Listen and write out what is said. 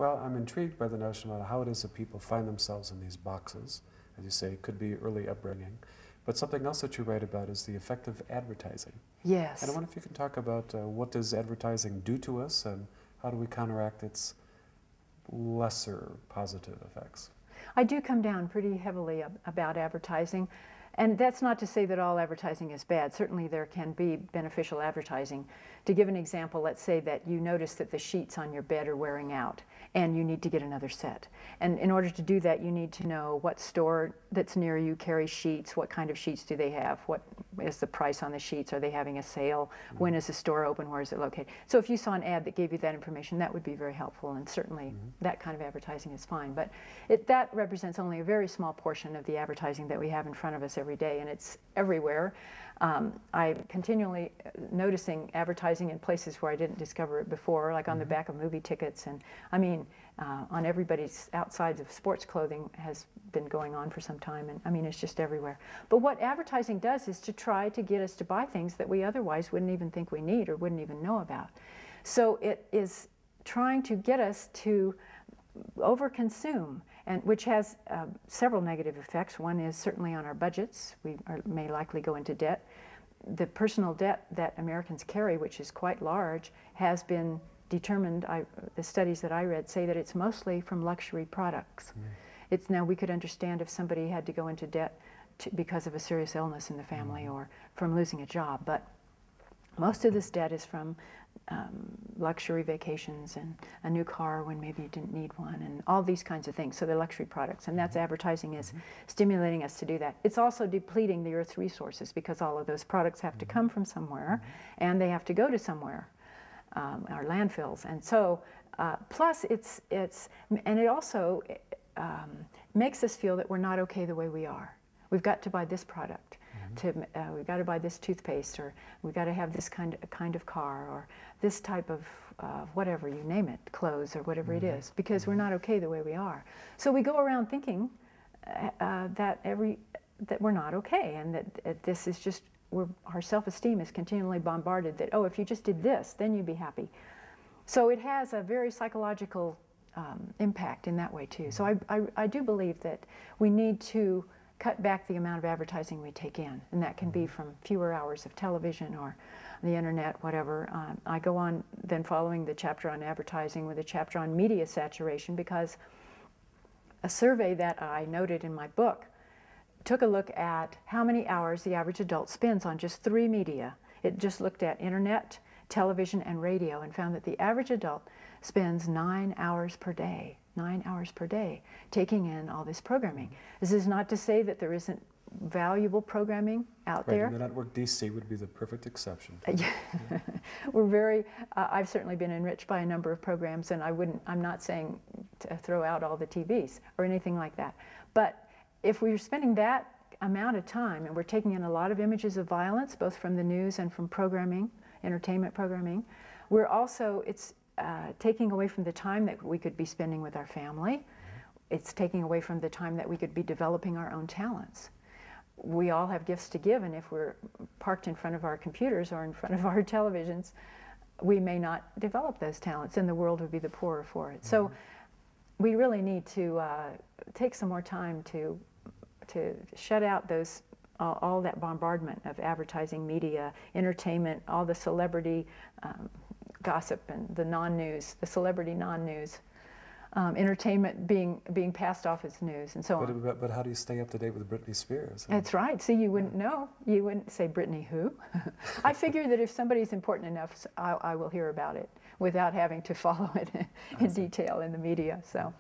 Well, I'm intrigued by the notion about how it is that people find themselves in these boxes. As you say, it could be early upbringing. But something else that you write about is the effect of advertising. Yes. And I wonder if you can talk about what does advertising do to us and how do we counteract its lesser positive effects? I do come down pretty heavily about advertising. And that's not to say that all advertising is bad. Certainly there can be beneficial advertising. To give an example, let's say that you notice that the sheets on your bed are wearing out and you need to get another set. And in order to do that, you need to know what store that's near you carries sheets, what kind of sheets do they have, what is the price on the sheets, are they having a sale, when is the store open, where is it located. So if you saw an ad that gave you that information, that would be very helpful, and certainly that kind of advertising is fine. But that represents only a very small portion of the advertising that we have in front of us every day, and it's everywhere. I'm continually noticing advertising in places where I didn't discover it before, like on the back of movie tickets, and I mean, on everybody's outsides of sports clothing has been going on for some time, and I mean, it's just everywhere. But what advertising does is to try to get us to buy things that we otherwise wouldn't even think we need or wouldn't even know about. So it is trying to get us to overconsume, and which has several negative effects. One is certainly on our budgets. We may likely go into debt. The personal debt that Americans carry, which is quite large, has been determined, the studies that I read say that it's mostly from luxury products. It's now, we could understand if somebody had to go into debt because of a serious illness in the family or from losing a job, but most of this debt is from luxury vacations and a new car when maybe you didn't need one, and all these kinds of things. So they're luxury products, and that's advertising is stimulating us to do that. It's also depleting the Earth's resources because all of those products have to come from somewhere, and they have to go to somewhere, our landfills. And so, plus and it also makes us feel that we're not okay the way we are. We've got to buy this product. We've got to buy this toothpaste, or we've got to have this kind of car, or this type of whatever, you name it, clothes or whatever it is, because we're not okay the way we are. So we go around thinking that we're not okay, and that this is just, our self-esteem is continually bombarded that, oh, if you just did this, then you'd be happy. So it has a very psychological impact in that way too. So I do believe that we need to cut back the amount of advertising we take in, and that can be from fewer hours of television or the internet, whatever. I go on then following the chapter on advertising with a chapter on media saturation, because a survey that I noted in my book took a look at how many hours the average adult spends on just 3 media. It just looked at internet, television, and radio, and found that the average adult spends 9 hours per day. 9 hours per day, taking in all this programming. This is not to say that there isn't valuable programming out there. And the network DC would be the perfect exception. We're very, I've certainly been enriched by a number of programs, and I'm not saying to throw out all the TVs or anything like that. But if we're spending that amount of time, and we're taking in a lot of images of violence, both from the news and from programming, entertainment programming, we're also, it's taking away from the time that we could be spending with our family. It's taking away from the time that we could be developing our own talents. We all have gifts to give, and if we're parked in front of our computers or in front of our televisions, we may not develop those talents, and the world would be the poorer for it. So we really need to take some more time to shut out those all that bombardment of advertising, media, entertainment, all the celebrity gossip and the non-news, the celebrity non-news, entertainment being passed off as news, and so on. But how do you stay up to date with Britney Spears? That's right. See, you wouldn't know. You wouldn't say, Britney who? I figure that if somebody's important enough, I will hear about it without having to follow it in detail in the media. So.